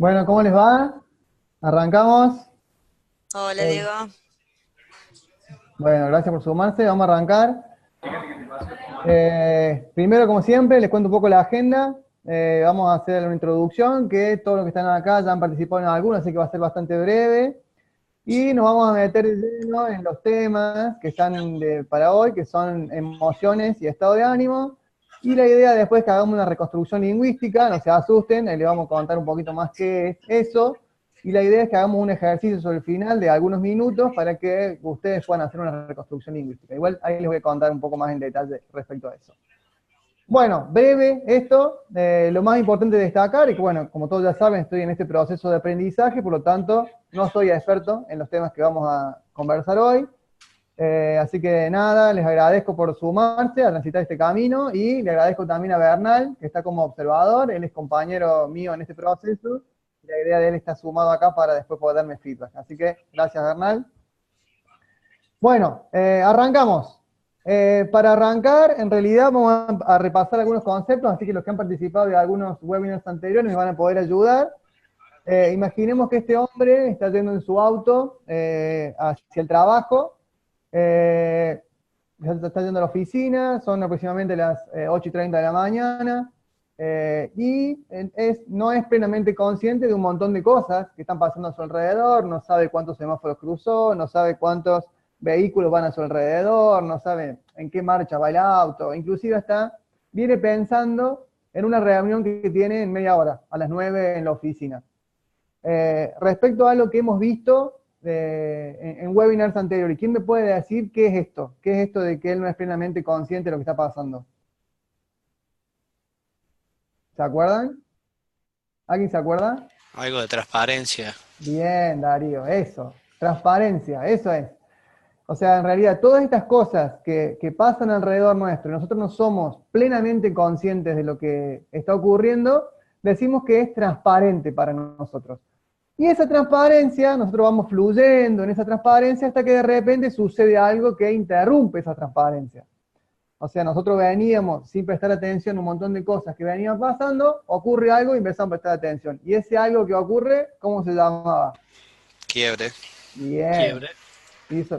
Bueno, ¿cómo les va? ¿Arrancamos? Hola Eh, Diego. bueno, gracias por sumarse. Vamos a arrancar. Primero, como siempre, les cuento un poco la agenda. Vamos a hacer una introducción, que todos los que están acá ya han participado en alguna, así que va a ser bastante breve. Y nos vamos a meter de lleno en los temas que están para hoy, que son emociones y estado de ánimo. Y la idea después es que hagamos una reconstrucción lingüística, no se asusten, ahí les vamos a contar un poquito más qué es eso. Y la idea es que hagamos un ejercicio sobre el final de algunos minutos para que ustedes puedan hacer una reconstrucción lingüística. Igual ahí les voy a contar un poco más en detalle respecto a eso. Bueno, breve esto, lo más importante de destacar es que, bueno, como todos ya saben, estoy en este proceso de aprendizaje, por lo tanto, no soy experto en los temas que vamos a conversar hoy. Así que nada, les agradezco por sumarse a transitar este camino y le agradezco también a Bernal, que está como observador, él es compañero mío en este proceso, y la idea de él está sumado acá para después poder darme feedback. Así que gracias, Bernal. Bueno, arrancamos. Para arrancar, en realidad vamos a repasar algunos conceptos, así que los que han participado de algunos webinars anteriores me van a poder ayudar. Imaginemos que este hombre está yendo en su auto hacia el trabajo, eh, está yendo a la oficina, son aproximadamente las 8:30 de la mañana, no es plenamente consciente de un montón de cosas que están pasando a su alrededor, no sabe cuántos semáforos cruzó, no sabe cuántos vehículos van a su alrededor, no sabe en qué marcha va el auto, inclusive viene pensando en una reunión que tiene en media hora, a las 9 en la oficina. Respecto a lo que hemos visto en webinars anteriores, ¿quién me puede decir qué es esto? ¿Qué es esto de que él no es plenamente consciente de lo que está pasando? ¿Se acuerdan? ¿Alguien se acuerda? Algo de transparencia. Bien, Darío, eso. Transparencia, eso es. O sea, en realidad, todas estas cosas que pasan alrededor nuestro, y nosotros no somos plenamente conscientes de lo que está ocurriendo, decimos que es transparente para nosotros. Y esa transparencia, nosotros vamos fluyendo en esa transparencia hasta que de repente sucede algo que interrumpe esa transparencia. O sea, nosotros veníamos sin prestar atención a un montón de cosas que venían pasando, ocurre algo y empezamos a prestar atención. Y ese algo que ocurre, ¿cómo se llamaba? Quiebre. Bien, Quiebre.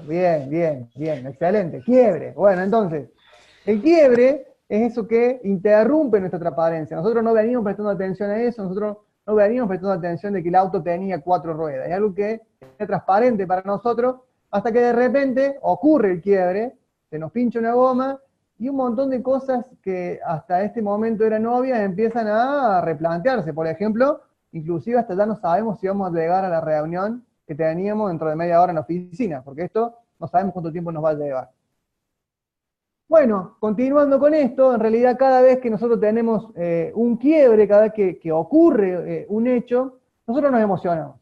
bien, bien, bien, excelente. Quiebre. Bueno, entonces, el quiebre es eso que interrumpe nuestra transparencia. Nosotros no veníamos prestando atención a eso, nosotros no veníamos prestando atención de que el auto tenía cuatro ruedas. Es algo que es transparente para nosotros hasta que de repente ocurre el quiebre, se nos pincha una goma y un montón de cosas que hasta este momento eran obvias empiezan a replantearse. Por ejemplo, inclusive hasta ya no sabemos si vamos a llegar a la reunión que teníamos dentro de media hora en la oficina, porque esto no sabemos cuánto tiempo nos va a llevar. Bueno, continuando con esto, en realidad cada vez que nosotros tenemos un quiebre, cada vez que ocurre un hecho, nosotros nos emocionamos.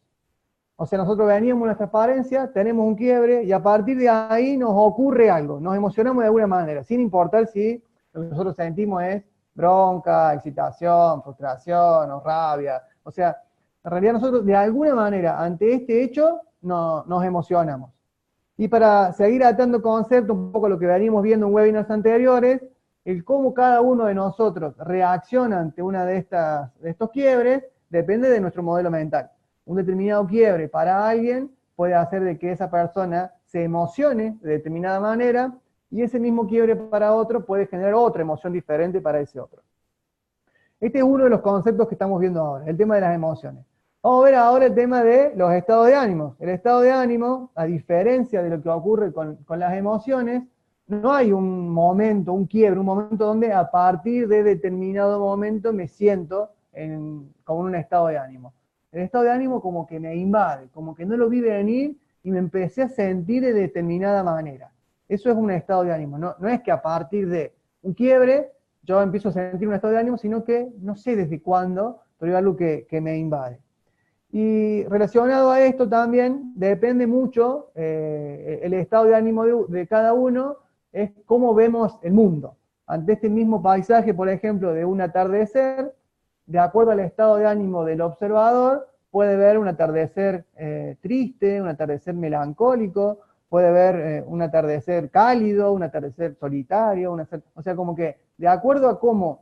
O sea, nosotros veníamos en una transparencia, tenemos un quiebre y a partir de ahí nos ocurre algo, nos emocionamos de alguna manera, sin importar si lo que nosotros sentimos es bronca, excitación, frustración o rabia. O sea, en realidad nosotros de alguna manera ante este hecho nos emocionamos. Y para seguir atando conceptos, un poco lo que venimos viendo en webinars anteriores, el cómo cada uno de nosotros reacciona ante una de estos quiebres depende de nuestro modelo mental. Un determinado quiebre para alguien puede hacer de que esa persona se emocione de determinada manera y ese mismo quiebre para otro puede generar otra emoción diferente para ese otro. Este es uno de los conceptos que estamos viendo ahora, el tema de las emociones. Vamos a ver ahora el tema de los estados de ánimo. El estado de ánimo, a diferencia de lo que ocurre con las emociones, no hay un momento, un quiebre, un momento donde a partir de determinado momento me siento como en un estado de ánimo. El estado de ánimo como que me invade, como que no lo vi venir y me empecé a sentir de determinada manera. Eso es un estado de ánimo. No es que a partir de un quiebre yo empiezo a sentir un estado de ánimo, sino que no sé desde cuándo, pero es algo que me invade. Y relacionado a esto también depende mucho el estado de ánimo de cada uno, es cómo vemos el mundo. Ante este mismo paisaje, por ejemplo, de un atardecer, de acuerdo al estado de ánimo del observador, puede ver un atardecer triste, un atardecer melancólico, puede ver un atardecer cálido, un atardecer solitario, o sea, como que de acuerdo a cómo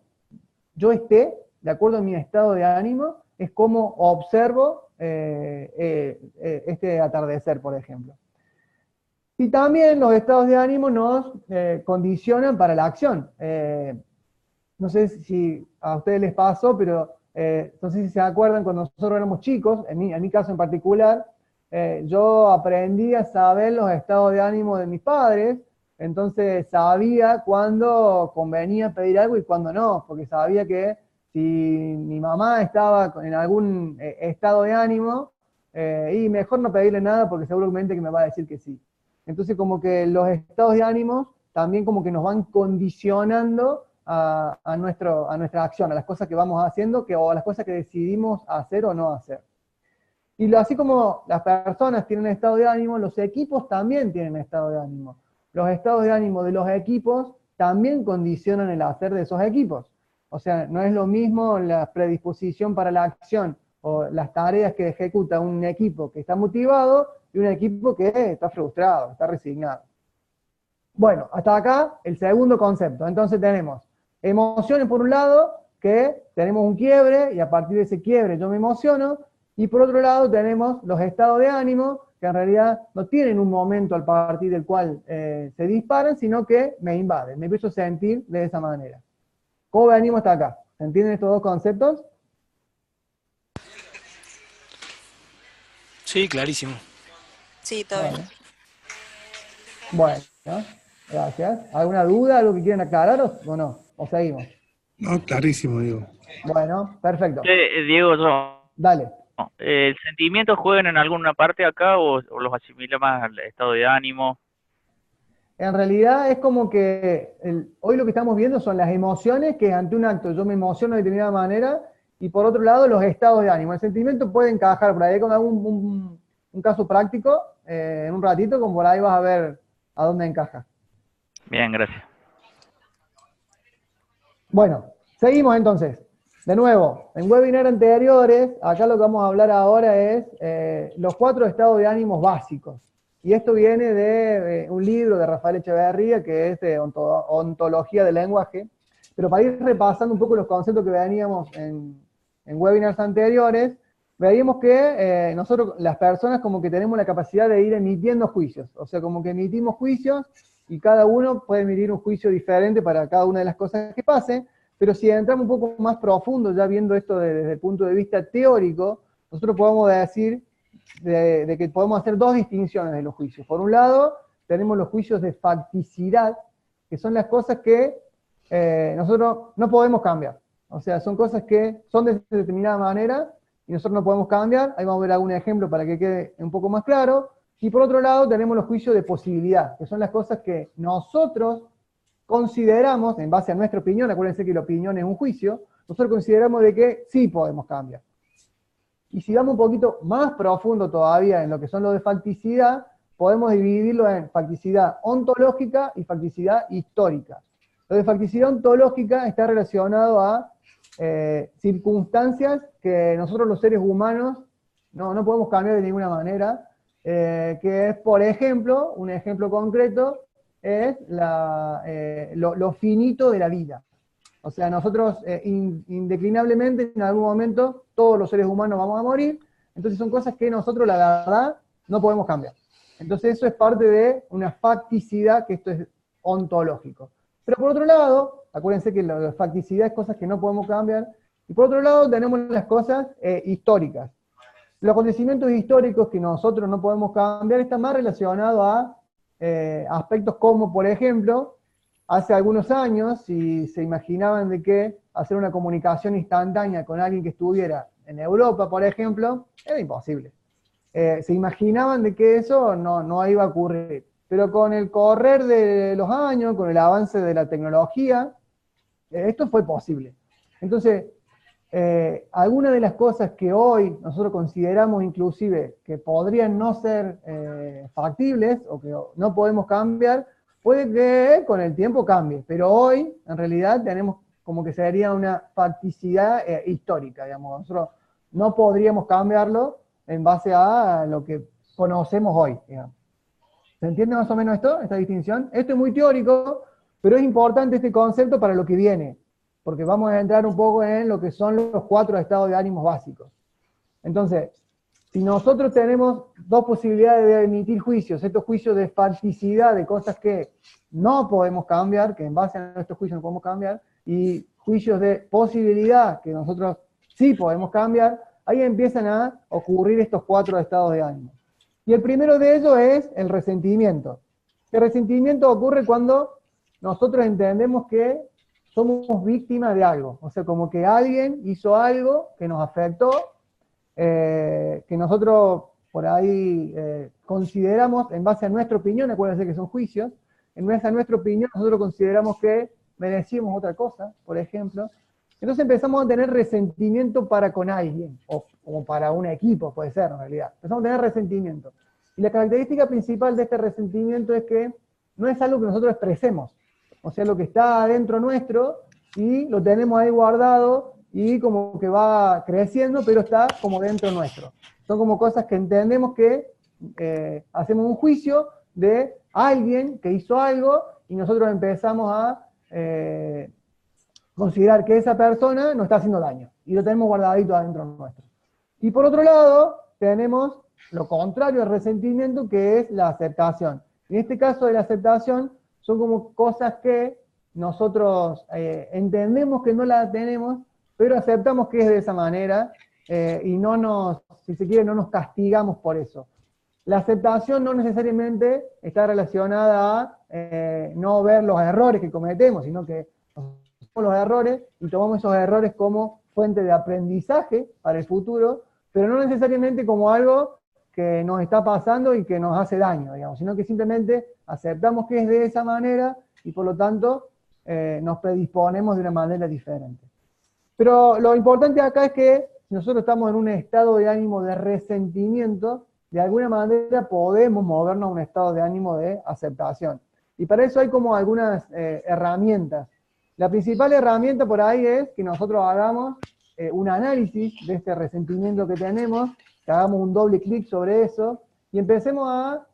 yo esté, de acuerdo a mi estado de ánimo, es cómo observo este atardecer, por ejemplo. Y también los estados de ánimo nos condicionan para la acción. No sé si a ustedes les pasó, pero no sé si se acuerdan cuando nosotros éramos chicos, en mi caso en particular, yo aprendí a saber los estados de ánimo de mis padres, entonces sabía cuándo convenía pedir algo y cuándo no, porque sabía que si mi mamá estaba en algún estado de ánimo, y mejor no pedirle nada porque seguramente que me va a decir que sí. Entonces como que los estados de ánimo también como que nos van condicionando a nuestra acción, a las cosas que vamos haciendo, o a las cosas que decidimos hacer o no hacer. Y así como las personas tienen estado de ánimo, los equipos también tienen estado de ánimo. Los estados de ánimo de los equipos también condicionan el hacer de esos equipos. O sea, no es lo mismo la predisposición para la acción o las tareas que ejecuta un equipo que está motivado y un equipo que está frustrado, está resignado. Bueno, hasta acá el segundo concepto. Entonces tenemos emociones por un lado, que tenemos un quiebre y a partir de ese quiebre yo me emociono, y por otro lado tenemos los estados de ánimo, que en realidad no tienen un momento al partir del cual se disparan, sino que me invaden, me empiezo a sentir de esa manera. ¿Cómo venimos hasta acá? ¿Se entienden estos dos conceptos? Sí, clarísimo. Sí, todo bien. Bueno, gracias. ¿Alguna duda, algo que quieran aclararos o no? ¿O seguimos? No, clarísimo, digo. Bueno, perfecto. Diego, Dale. ¿el sentimiento juegan en alguna parte acá o los asimila más al estado de ánimo? En realidad es como que hoy lo que estamos viendo son las emociones, que ante un acto yo me emociono de determinada manera, y por otro lado los estados de ánimo. El sentimiento puede encajar por ahí con un caso práctico, en un ratito, como por ahí vas a ver a dónde encaja. Bien, gracias. Bueno, seguimos entonces. De nuevo, en webinars anteriores, acá lo que vamos a hablar ahora es los 4 estados de ánimos básicos. Y esto viene de un libro de Rafael Echeverría, que es de ontología del lenguaje. Pero para ir repasando un poco los conceptos que veníamos en webinars anteriores, veíamos que nosotros, las personas, como que tenemos la capacidad de ir emitiendo juicios. O sea, como que emitimos juicios y cada uno puede emitir un juicio diferente para cada una de las cosas que pase. Pero si entramos un poco más profundo, ya viendo esto desde el punto de vista teórico, nosotros podemos decir de que podemos hacer 2 distinciones de los juicios. Por un lado, tenemos los juicios de facticidad, que son las cosas que nosotros no podemos cambiar. O sea, son cosas que son de determinada manera y nosotros no podemos cambiar. Ahí vamos a ver algún ejemplo para que quede un poco más claro. Y por otro lado, tenemos los juicios de posibilidad, que son las cosas que nosotros consideramos, en base a nuestra opinión, acuérdense que la opinión es un juicio, nosotros consideramos de que sí podemos cambiar. Y si vamos un poquito más profundo todavía en lo que son los de facticidad, podemos dividirlo en facticidad ontológica y facticidad histórica. Lo de facticidad ontológica está relacionado a circunstancias que nosotros los seres humanos no podemos cambiar de ninguna manera, que es, por ejemplo, un ejemplo concreto, es lo finito de la vida. O sea, nosotros indeclinablemente en algún momento todos los seres humanos vamos a morir, entonces son cosas que nosotros la verdad no podemos cambiar. Entonces eso es parte de una facticidad, que esto es ontológico. Pero por otro lado, acuérdense que la facticidad es cosas que no podemos cambiar, y por otro lado tenemos las cosas históricas. Los acontecimientos históricos que nosotros no podemos cambiar están más relacionados a aspectos como, por ejemplo, hace algunos años, si se imaginaban de que hacer una comunicación instantánea con alguien que estuviera en Europa, por ejemplo, era imposible. Se imaginaban de que eso no iba a ocurrir. Pero con el correr de los años, con el avance de la tecnología, esto fue posible. Entonces, algunas de las cosas que hoy nosotros consideramos inclusive que podrían no ser factibles o que no podemos cambiar, puede que con el tiempo cambie, pero hoy en realidad tenemos como que sería una facticidad histórica, digamos. Nosotros no podríamos cambiarlo en base a lo que conocemos hoy, digamos. ¿Se entiende más o menos esto, esta distinción? Esto es muy teórico, pero es importante este concepto para lo que viene, porque vamos a entrar un poco en lo que son los 4 estados de ánimos básicos. Entonces, si nosotros tenemos dos posibilidades de emitir juicios, estos juicios de facticidad, de cosas que no podemos cambiar, que en base a nuestros juicios no podemos cambiar, y juicios de posibilidad, que nosotros sí podemos cambiar, ahí empiezan a ocurrir estos 4 estados de ánimo. Y el primero de ellos es el resentimiento. El resentimiento ocurre cuando nosotros entendemos que somos víctimas de algo, o sea, como que alguien hizo algo que nos afectó, que nosotros por ahí consideramos, en base a nuestra opinión, acuérdense que son juicios, en base a nuestra opinión nosotros consideramos que merecíamos otra cosa, por ejemplo, entonces empezamos a tener resentimiento para con alguien, o como para un equipo, puede ser en realidad, empezamos a tener resentimiento. Y la característica principal de este resentimiento es que no es algo que nosotros expresemos, o sea, lo que está adentro nuestro, y lo tenemos ahí guardado, y como que va creciendo, pero está como dentro nuestro. Son como cosas que entendemos que hacemos un juicio de alguien que hizo algo, y nosotros empezamos a considerar que esa persona nos está haciendo daño, y lo tenemos guardadito adentro nuestro. Y por otro lado, tenemos lo contrario al resentimiento, que es la aceptación. En este caso de la aceptación, son como cosas que nosotros entendemos que no las tenemos, pero aceptamos que es de esa manera, y no nos, si se quiere, no nos castigamos por eso. La aceptación no necesariamente está relacionada a no ver los errores que cometemos, sino que los errores y tomamos esos errores como fuente de aprendizaje para el futuro, pero no necesariamente como algo que nos está pasando y que nos hace daño, digamos, sino que simplemente aceptamos que es de esa manera y por lo tanto nos predisponemos de una manera diferente. Pero lo importante acá es que si nosotros estamos en un estado de ánimo de resentimiento, de alguna manera podemos movernos a un estado de ánimo de aceptación. Y para eso hay como algunas herramientas. La principal herramienta por ahí es que nosotros hagamos un análisis de este resentimiento que tenemos, que hagamos un doble clic sobre eso, y empecemos a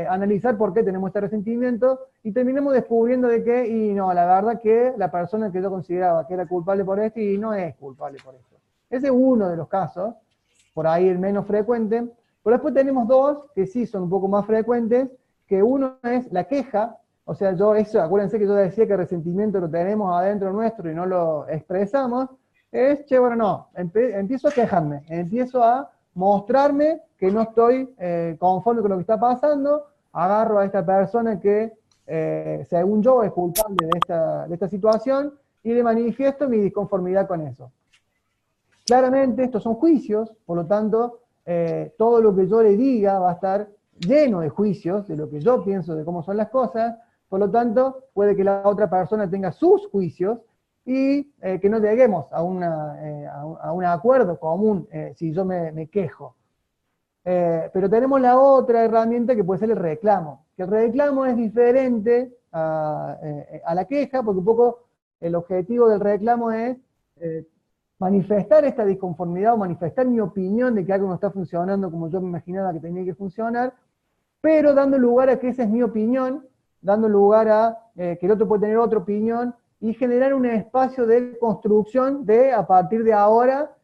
analizar por qué tenemos este resentimiento, y terminemos descubriendo de que, y no, la verdad que la persona que yo consideraba que era culpable por esto, y no es culpable por esto. Ese es uno de los casos, por ahí el menos frecuente, pero después tenemos dos que sí son un poco más frecuentes, que uno es la queja, o sea, acuérdense que yo decía que el resentimiento lo tenemos adentro nuestro y no lo expresamos, es, che, bueno, no, empiezo a quejarme, empiezo a mostrarme que no estoy conforme con lo que está pasando, agarro a esta persona que, según yo, es culpable de esta situación, y le manifiesto mi disconformidad con eso. Claramente, estos son juicios, por lo tanto, todo lo que yo le diga va a estar lleno de juicios, de lo que yo pienso de cómo son las cosas, por lo tanto, puede que la otra persona tenga sus juicios, y que no lleguemos a un acuerdo común si yo me quejo. Pero tenemos la otra herramienta que puede ser el reclamo, que el reclamo es diferente a la queja, porque un poco el objetivo del reclamo es manifestar esta disconformidad o manifestar mi opinión de que algo no está funcionando como yo me imaginaba que tenía que funcionar, pero dando lugar a que esa es mi opinión, dando lugar a que el otro puede tener otra opinión, y generar un espacio de construcción de, a partir de ahora,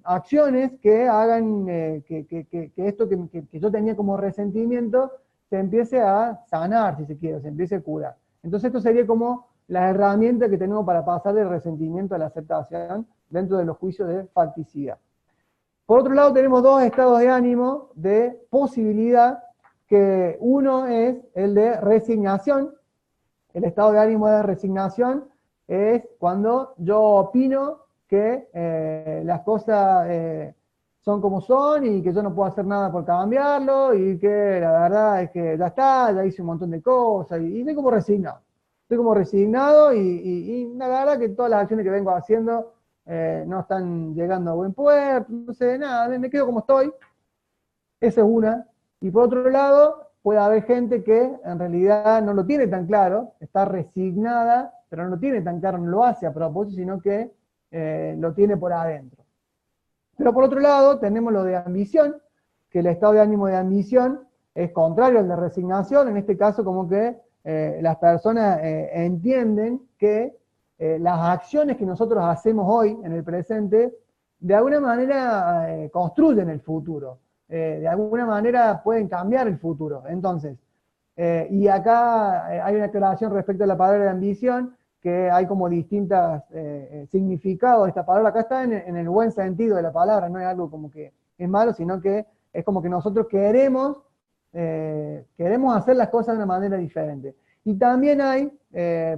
acciones que hagan que esto que yo tenía como resentimiento se empiece a sanar, si se quiere, se empiece a curar. Entonces esto sería como la herramienta que tenemos para pasar del resentimiento a la aceptación dentro de los juicios de facticidad. Por otro lado tenemos dos estados de ánimo de posibilidad, que uno es el de resignación. El estado de ánimo de resignación es cuando yo opino que las cosas son como son y que yo no puedo hacer nada por cambiarlo y que la verdad es que ya está, ya hice un montón de cosas y estoy como resignado. Estoy como resignado y la verdad que todas las acciones que vengo haciendo no están llegando a buen puerto, no sé, nada, me quedo como estoy. Esa es una. Y por otro lado, puede haber gente que en realidad no lo tiene tan claro, está resignada, pero no lo tiene tan claro, no lo hace a propósito, sino que lo tiene por adentro. Pero por otro lado, tenemos lo de ambición, que el estado de ánimo de ambición es contrario al de resignación, en este caso como que las personas entienden que las acciones que nosotros hacemos hoy, en el presente, de alguna manera construyen el futuro, de alguna manera pueden cambiar el futuro. Entonces, y acá hay una aclaración respecto a la palabra de ambición, que hay como distintos significados de esta palabra. Acá está en el buen sentido de la palabra, no es algo como que es malo, sino que es como que nosotros queremos hacer las cosas de una manera diferente. Y también hay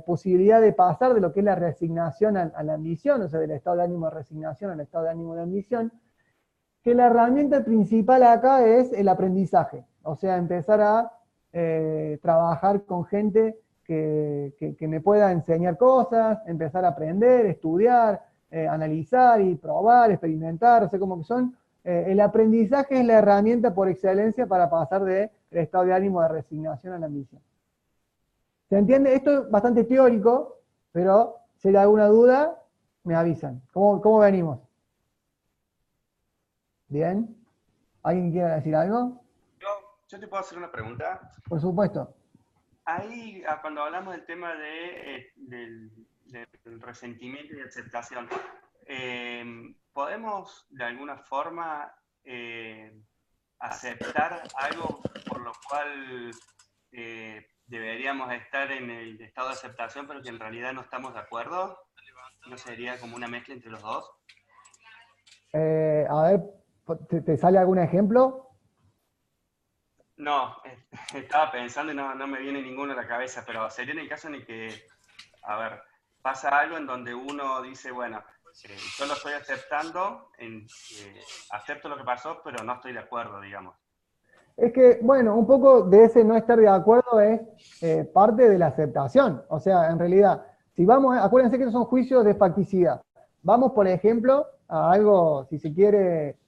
posibilidad de pasar de lo que es la resignación a la ambición, o sea, del estado de ánimo de resignación al estado de ánimo de ambición, que la herramienta principal acá es el aprendizaje, o sea, empezar a trabajar con gente que me pueda enseñar cosas, empezar a aprender, estudiar, analizar y probar, experimentar, o sea, como que son, el aprendizaje es la herramienta por excelencia para pasar del estado de ánimo de resignación a la ambición. ¿Se entiende? Esto es bastante teórico, pero si hay alguna duda, me avisan. ¿Cómo venimos? ¿Bien? ¿Alguien quiere decir algo? Yo te puedo hacer una pregunta. Por supuesto. Ahí, cuando hablamos del tema del resentimiento y aceptación, ¿podemos de alguna forma aceptar algo por lo cual deberíamos estar en el estado de aceptación, pero que en realidad no estamos de acuerdo? ¿No sería como una mezcla entre los dos? A ver, ¿te sale algún ejemplo? No, estaba pensando y no me viene ninguno a la cabeza, pero sería en el caso en el que, a ver, pasa algo en donde uno dice, bueno, yo lo estoy aceptando, acepto lo que pasó, pero no estoy de acuerdo, digamos. Es que, bueno, un poco de ese no estar de acuerdo es parte de la aceptación. O sea, en realidad, si vamos, acuérdense que esos son juicios de facticidad. Vamos, por ejemplo, a algo, si se quiere,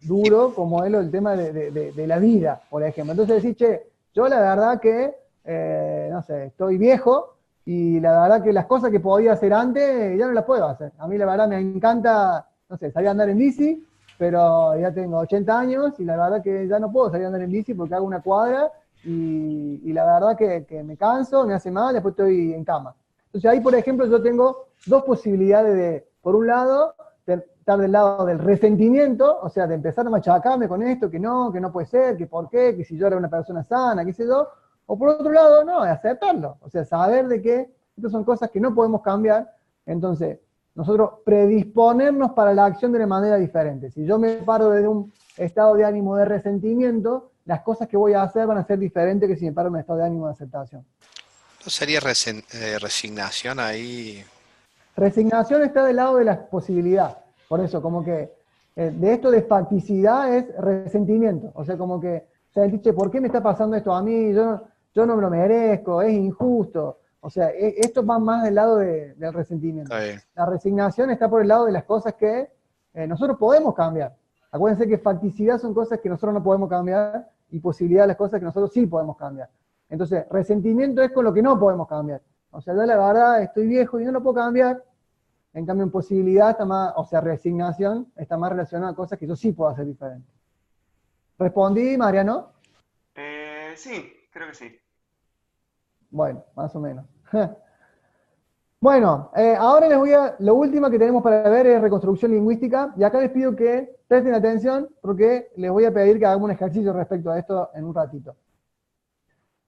duro, como es el tema de la vida, por ejemplo. Entonces decís, che, yo la verdad que, no sé, estoy viejo y la verdad que las cosas que podía hacer antes ya no las puedo hacer. A mí la verdad me encanta, no sé, salir a andar en bici, pero ya tengo 80 años y la verdad que ya no puedo salir a andar en bici porque hago una cuadra y la verdad que me canso, me hace mal, después estoy en cama. Entonces ahí, por ejemplo, yo tengo dos posibilidades de, por un lado, estar del lado del resentimiento, o sea, de empezar a machacarme con esto, que no puede ser, que por qué, que si yo era una persona sana, qué sé yo, o por otro lado, no, aceptarlo, o sea, saber de que estas son cosas que no podemos cambiar, entonces, nosotros predisponernos para la acción de una manera diferente. Si yo me paro desde un estado de ánimo de resentimiento, las cosas que voy a hacer van a ser diferentes que si me paro en un estado de ánimo de aceptación. ¿No sería resignación ahí? Resignación está del lado de la posibilidad. Por eso, como que de esto de facticidad es resentimiento. O sea, como que, o sea, dice, ¿por qué me está pasando esto a mí? Yo no me lo merezco, es injusto. O sea, esto va más del lado del resentimiento. La resignación está por el lado de las cosas que nosotros podemos cambiar. Acuérdense que facticidad son cosas que nosotros no podemos cambiar y posibilidad las cosas que nosotros sí podemos cambiar. Entonces, resentimiento es con lo que no podemos cambiar. O sea, yo la verdad estoy viejo y no lo puedo cambiar. En cambio, en posibilidad está más, o sea, resignación está más relacionada a cosas que yo sí puedo hacer diferentes. ¿Respondí, Mariano? Sí, creo que sí. Bueno, más o menos. Bueno, ahora lo último que tenemos para ver es reconstrucción lingüística, y acá les pido que presten atención porque les voy a pedir que hagamos un ejercicio respecto a esto en un ratito.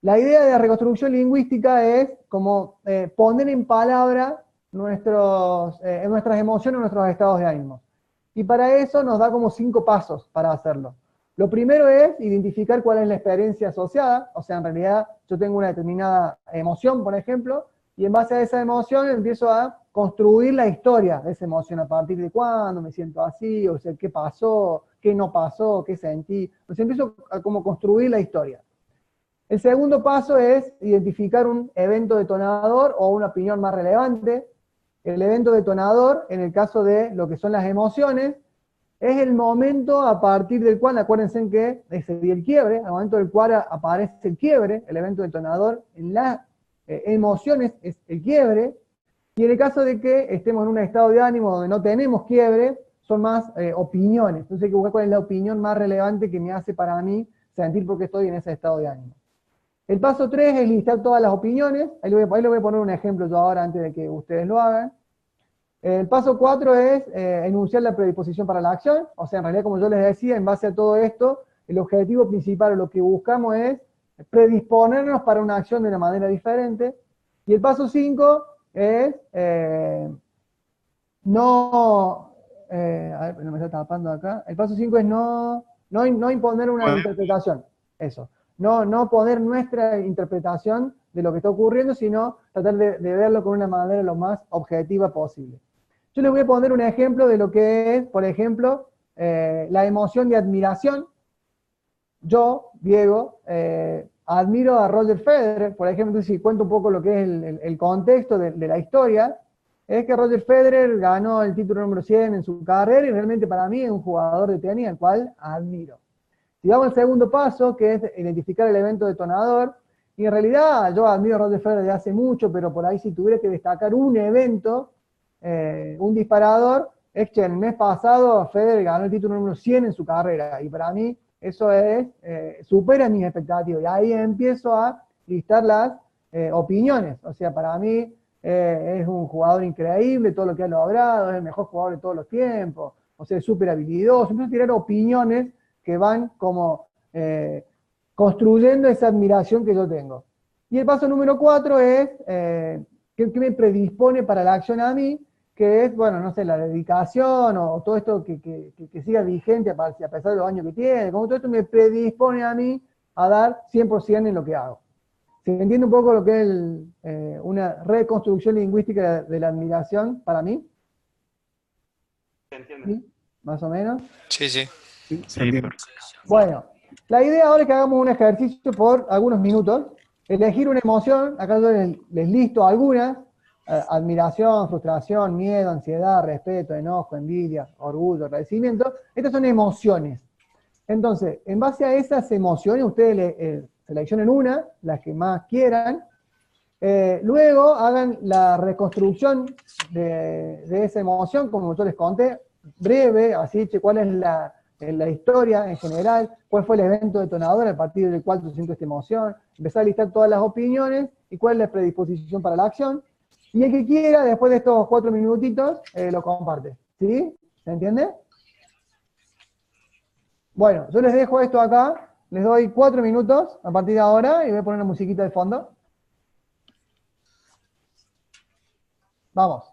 La idea de la reconstrucción lingüística es como poner en palabra nuestras emociones, nuestros estados de ánimo. Y para eso nos da como 5 pasos para hacerlo. Lo primero es identificar cuál es la experiencia asociada, o sea, en realidad yo tengo una determinada emoción, por ejemplo, y en base a esa emoción empiezo a construir la historia de esa emoción, a partir de cuándo me siento así, o sea, qué pasó, qué no pasó, qué sentí. Entonces empiezo a como construir la historia. El segundo paso es identificar un evento detonador o una opinión más relevante. El evento detonador, en el caso de lo que son las emociones, es el momento a partir del cual, acuérdense que ese sería el quiebre, al momento del cual aparece el quiebre, el evento detonador en las emociones es el quiebre, y en el caso de que estemos en un estado de ánimo donde no tenemos quiebre, son más opiniones. Entonces hay que buscar cuál es la opinión más relevante que me hace para mí sentir por qué estoy en ese estado de ánimo. El paso 3 es listar todas las opiniones. Ahí le voy a poner un ejemplo yo ahora antes de que ustedes lo hagan. El paso 4 es enunciar la predisposición para la acción. O sea, en realidad, como yo les decía, en base a todo esto, el objetivo principal o lo que buscamos es predisponernos para una acción de una manera diferente. Y el paso 5 es a ver, no me está tapando acá. El paso 5 es no imponer una interpretación. Eso. No poner nuestra interpretación de lo que está ocurriendo, sino tratar de verlo con una manera lo más objetiva posible. Yo les voy a poner un ejemplo de lo que es, por ejemplo, la emoción de admiración. Yo, Diego, admiro a Roger Federer, por ejemplo, si cuento un poco lo que es el contexto de la historia, es que Roger Federer ganó el título número 100 en su carrera y realmente para mí es un jugador de tenis al cual admiro. Si vamos al segundo paso, que es identificar el evento detonador, y en realidad yo admiro a Roger Federer de hace mucho, pero por ahí si tuviera que destacar un evento, un disparador, es que el mes pasado Federer ganó el título número 100 en su carrera, y para mí eso supera mis expectativas, y ahí empiezo a listar las opiniones. O sea, para mí es un jugador increíble, todo lo que ha logrado, es el mejor jugador de todos los tiempos, o sea, es súper habilidoso, empiezo a tirar opiniones que van como construyendo esa admiración que yo tengo. Y el paso número 4 es ¿qué me predispone para la acción a mí? Que es, bueno, no sé, la dedicación o todo esto que siga vigente a pesar de los años que tiene, como todo esto me predispone a mí a dar 100% en lo que hago. ¿Se entiende un poco lo que es una reconstrucción lingüística de la admiración para mí? ¿Se entiende? ¿Sí? ¿Más o menos? Sí, sí. Sí, bien. Bueno, la idea ahora es que hagamos un ejercicio por algunos minutos, elegir una emoción, acá yo les listo algunas, admiración, frustración, miedo, ansiedad, respeto, enojo, envidia, orgullo, agradecimiento. Estas son emociones. Entonces, en base a esas emociones, ustedes seleccionen una, las que más quieran, luego hagan la reconstrucción de esa emoción, como yo les conté, breve, así, cuál es la historia en general, cuál fue el evento detonador a partir del cual yo siento esta emoción, empezar a listar todas las opiniones y cuál es la predisposición para la acción, y el que quiera, después de estos 4 minutitos, lo comparte, ¿sí? ¿Se entiende? Bueno, yo les dejo esto acá, les doy 4 minutos a partir de ahora y voy a poner una musiquita de fondo. Vamos.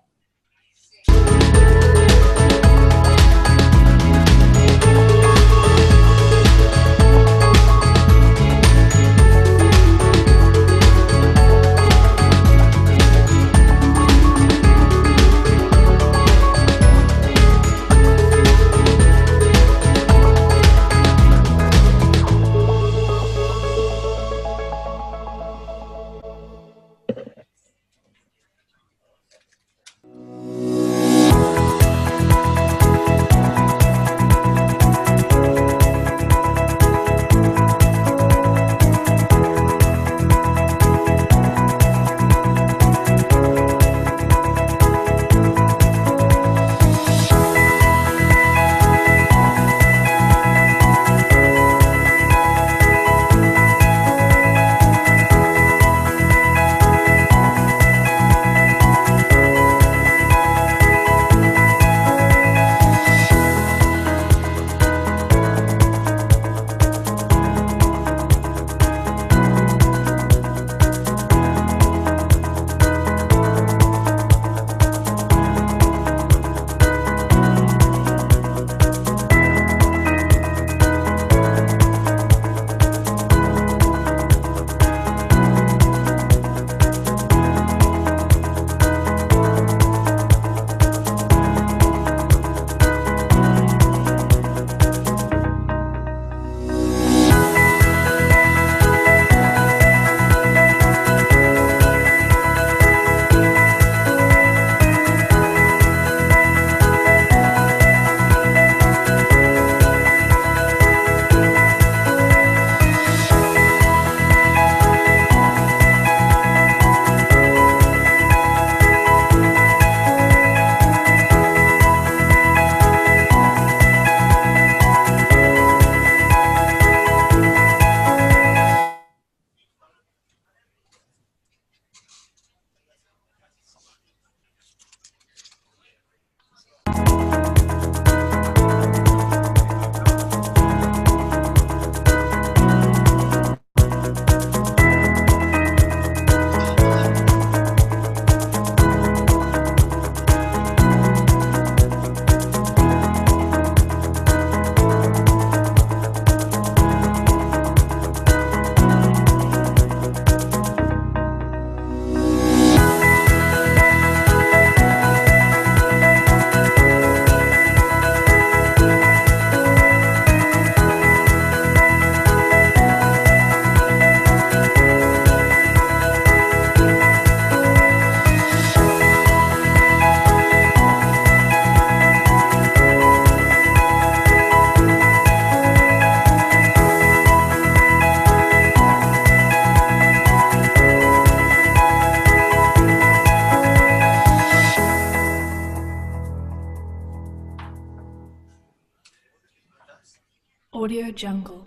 Jungle.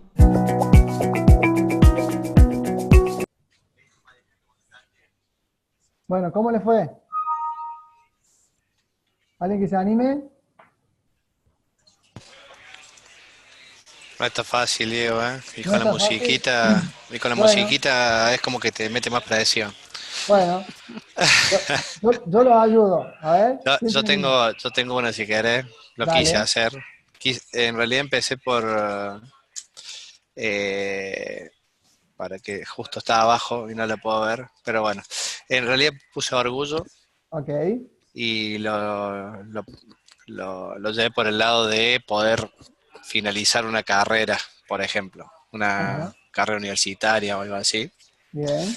Bueno, ¿cómo le fue? ¿Alguien que se anime? No está fácil, Diego, ¿eh? Y ¿No con la está fácil? Bueno, musiquita es como que te mete más presión. bueno. Yo los ayudo. A ver. ¿quién Yo se anima? tengo una si querés, lo quise Dale. hacer. En realidad empecé eh, para que justo estaba abajo y no la puedo ver, pero bueno, en realidad puse orgullo Ok. y lo llevé por el lado de poder finalizar una carrera, por ejemplo, una Ajá. carrera universitaria o algo así. Bien.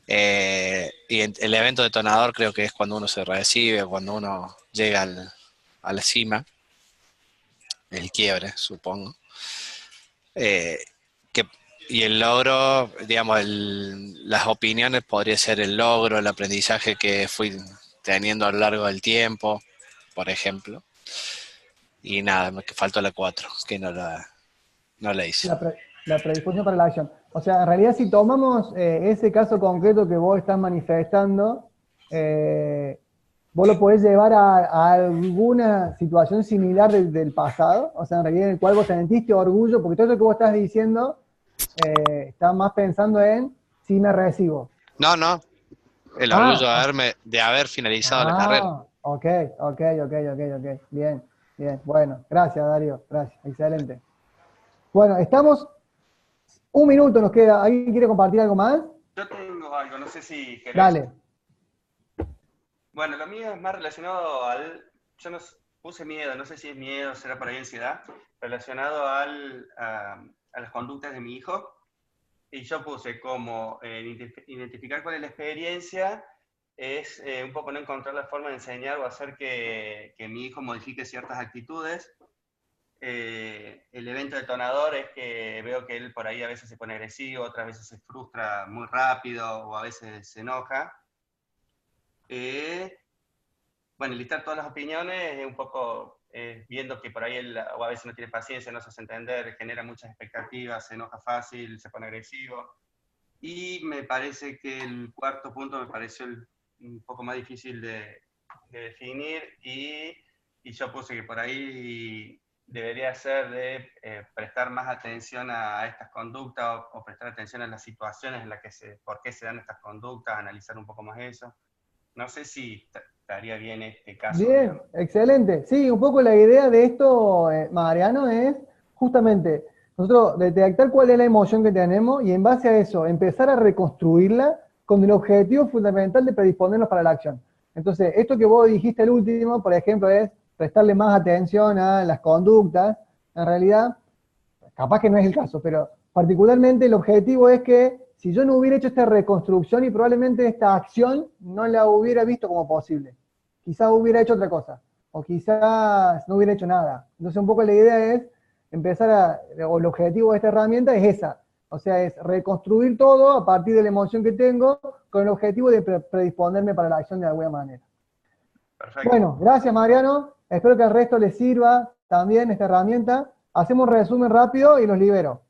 El evento detonador creo que es cuando uno se recibe, cuando uno llega a la cima, el quiebre, supongo. Eh, que, y el logro, digamos, las opiniones podría ser el logro, el aprendizaje que fui teniendo a lo largo del tiempo, por ejemplo. Y nada, me faltó la 4 que no la hice. La predisposición para la acción. O sea, en realidad si tomamos ese caso concreto que vos estás manifestando, vos lo podés llevar a alguna situación similar del pasado, o sea, en realidad en el cual vos sentiste orgullo, porque todo lo que vos estás diciendo está más pensando en si me recibo. No, el orgullo Ah, de haber finalizado la carrera. ok. Bien, bien. Bueno, gracias Darío, gracias, excelente. Bueno, estamos, un minuto nos queda. ¿Alguien quiere compartir algo más? Yo tengo algo, no sé si querés. Dale. Bueno, lo mío es más relacionado yo no puse miedo, no sé si es miedo, será por ahí ansiedad, relacionado a las conductas de mi hijo. Y yo puse como identificar cuál es la experiencia, es un poco no encontrar la forma de enseñar o hacer que mi hijo modifique ciertas actitudes. El evento detonador es que veo que él por ahí a veces se pone agresivo, otras veces se frustra muy rápido o a veces se enoja. Bueno, listar todas las opiniones, un poco viendo que por ahí él o a veces no tiene paciencia, no se hace entender, genera muchas expectativas, se enoja fácil, se pone agresivo. Y me parece que el cuarto punto me pareció un poco más difícil de definir y yo puse que por ahí debería ser de prestar más atención a estas conductas o prestar atención a las situaciones en las que por qué se dan estas conductas, analizar un poco más eso. No sé si estaría bien este caso, Bien, digamos. excelente. Sí, un poco la idea de esto, Mariano, es justamente nosotros detectar cuál es la emoción que tenemos y en base a eso empezar a reconstruirla con el objetivo fundamental de predisponernos para la acción. Entonces, esto que vos dijiste el último, por ejemplo, es prestarle más atención a las conductas. En realidad, capaz que no es el caso, pero particularmente el objetivo es que si yo no hubiera hecho esta reconstrucción y probablemente esta acción no la hubiera visto como posible. Quizás hubiera hecho otra cosa, o quizás no hubiera hecho nada. Entonces un poco la idea es o el objetivo de esta herramienta es esa, o sea, es reconstruir todo a partir de la emoción que tengo con el objetivo de predisponerme para la acción de alguna manera. Perfecto. Bueno, gracias Mariano, espero que al resto les sirva también esta herramienta. Hacemos un resumen rápido y los libero.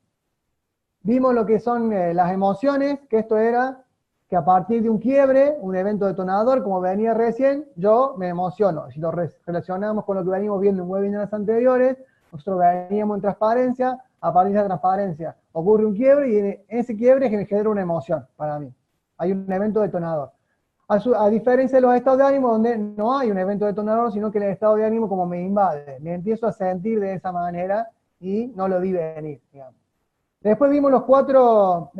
Vimos lo que son las emociones, que esto era que a partir de un quiebre, un evento detonador, como venía recién, yo me emociono. Si lo relacionamos con lo que venimos viendo en webinars anteriores, nosotros veníamos en transparencia, a partir de esa transparencia ocurre un quiebre y en ese quiebre genera una emoción para mí. Hay un evento detonador. A diferencia de los estados de ánimo, donde no hay un evento detonador, sino que el estado de ánimo como me invade. Me empiezo a sentir de esa manera y no lo vi venir, digamos. Después vimos los 4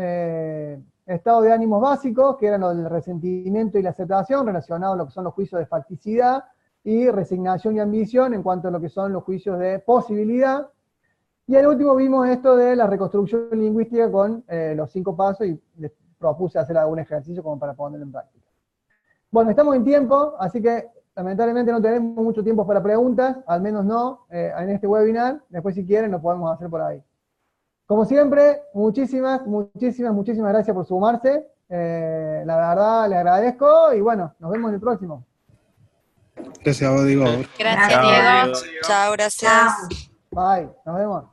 estados de ánimos básicos, que eran los del resentimiento y la aceptación, relacionados a lo que son los juicios de facticidad, y resignación y ambición en cuanto a lo que son los juicios de posibilidad. Y al último vimos esto de la reconstrucción lingüística con los 5 pasos, y les propuse hacer algún ejercicio como para ponerlo en práctica. Bueno, estamos en tiempo, así que lamentablemente no tenemos mucho tiempo para preguntas, al menos no en este webinar. Después si quieren lo podemos hacer por ahí. Como siempre, muchísimas gracias por sumarse. La verdad, le agradezco y bueno, nos vemos en el próximo. Gracias a vos, Diego. Gracias, Chao, Diego. Diego. Chao, gracias. Bye, nos vemos.